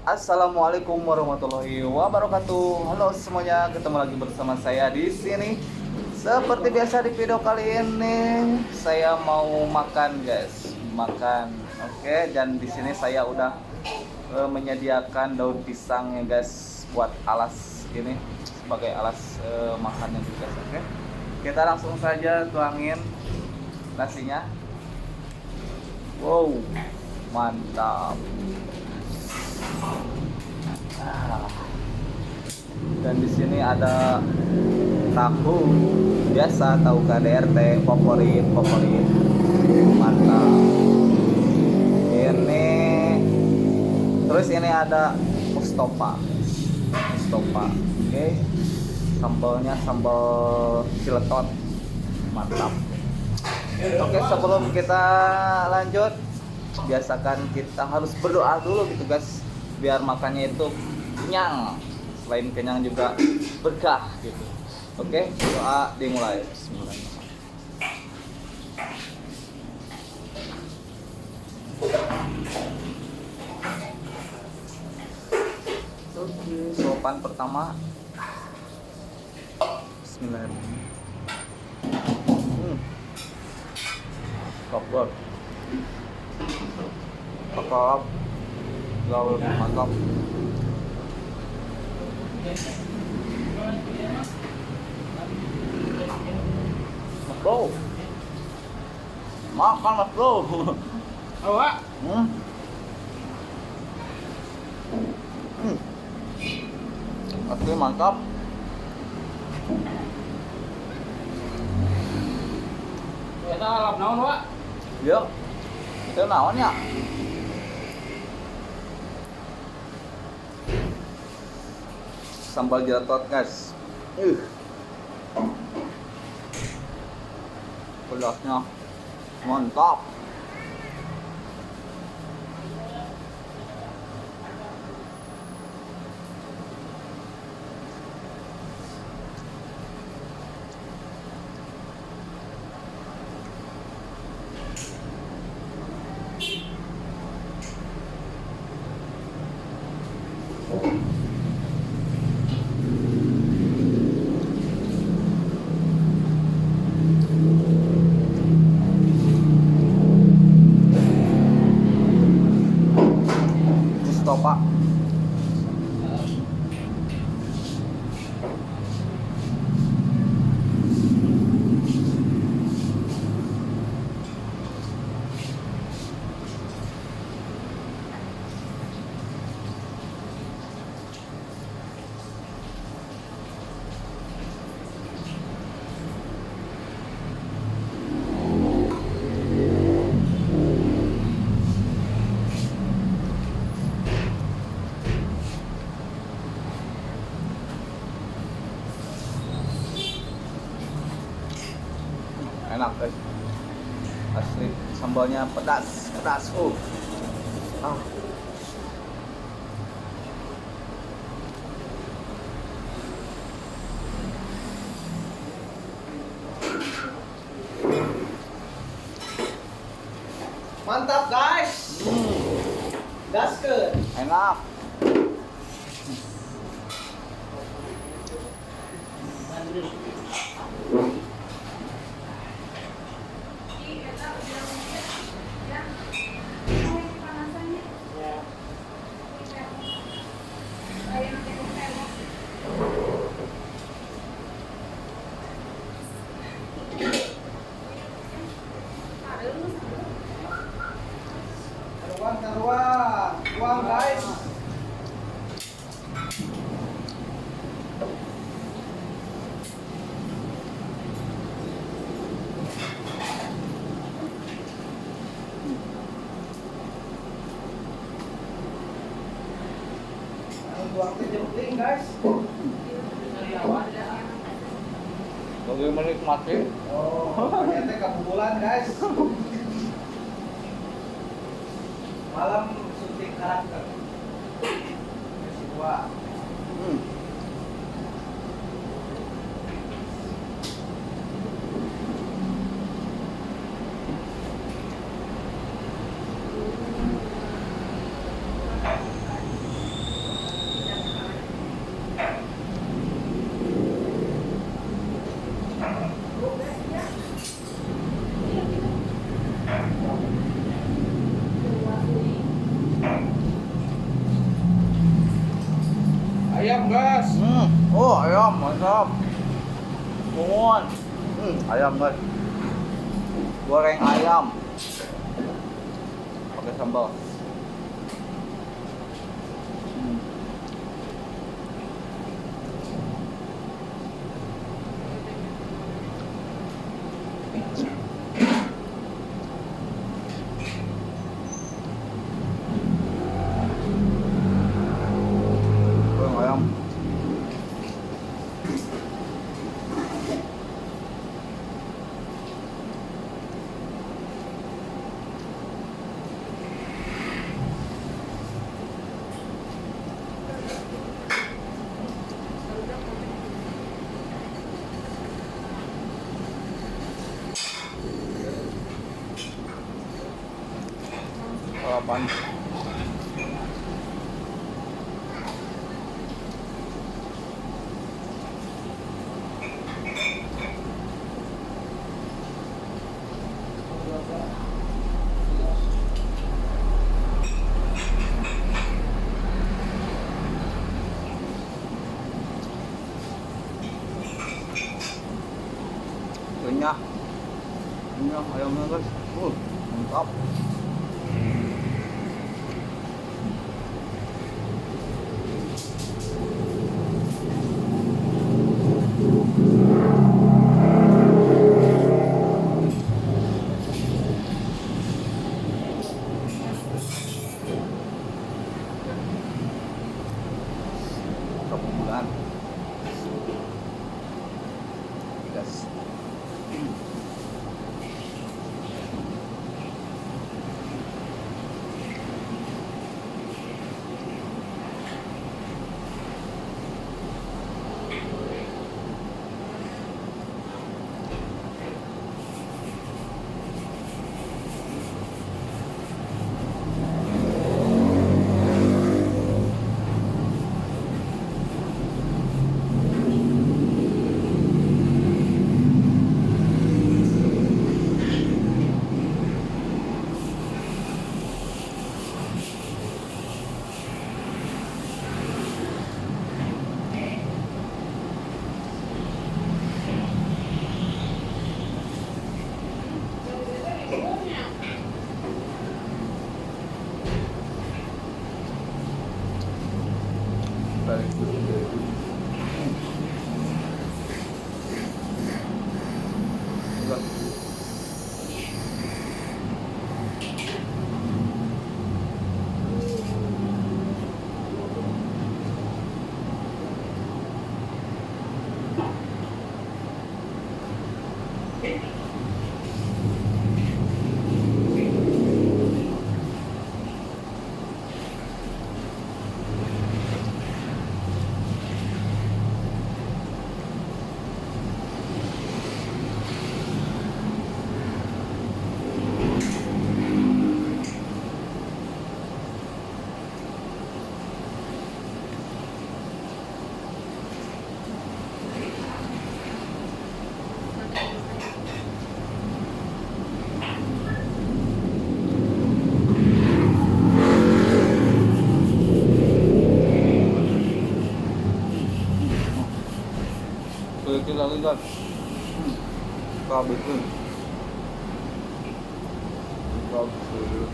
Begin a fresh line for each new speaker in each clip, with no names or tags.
Assalamualaikum warahmatullahi wabarakatuh. Halo semuanya, ketemu lagi bersama saya di sini. Seperti biasa di video kali ini saya mau makan, guys. Makan. Oke, dan di sini saya udah menyediakan daun pisang ya, guys, buat alas ini sebagai alas makannya juga, guys. Oke. Kita langsung saja tuangin nasinya. Wow, mantap. Dan di sini ada tahu biasa, tahu KDRT favorit, mantap. Ini terus ini ada Mustofa, oke. Sambalnya sambal cileton, mantap. Oke, sebelum kita lanjut, biasakan kita harus berdoa dulu gitu, guys, biar makannya itu kenyang. Selain kenyang juga berkah gitu. Oke, doa dimulai. Bismillahirrahmanirrahim. Oke, sopan pertama. Bismillahirrahmanirrahim. Kopor. Cakep, gaul mantap. Mas bro, makan mas bro.
Awak?
Oke, mantap.
Kita lap naon, Wak?
Yuk, itu naon ya? Sambal jelatot, guys. Pedasnya mantap. Mustofa. Enak, guys, asli. Sambalnya pedas. Ah.
Mantap, guys. Gaskeun.
Enak.
Uang, guys. Uang teh jempling, guys.
Bagi menikmati.
Oh, ternyata kebetulan, guys. Malam syuting karakter. Versi 2. ayam guys.
Oh ayam mantap. Mohon. Ayam guys. Goreng ayam. Pakai sambal. Goreng ayam. Sarapan. Renyah. Renyah ayamnya guys. Mantap. Berapa bulan? Gas. Very good. Enggak. Kulit lagi kan. Kabetul. Kabetul.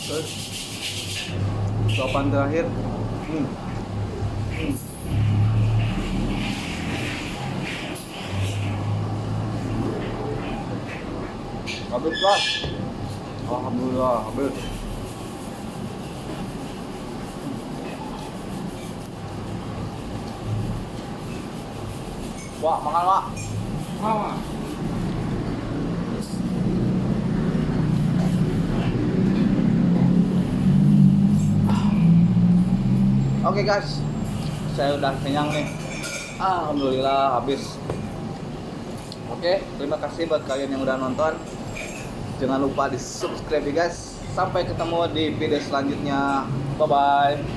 Terus suapan terakhir. Habis kelas. Alhamdulillah habis. Wah, makan Wak.
Mama.
Oke guys, saya udah kenyang nih. Alhamdulillah habis. Oke, terima kasih buat kalian yang udah nonton. Jangan lupa di subscribe ya guys. Sampai ketemu di video selanjutnya. Bye bye.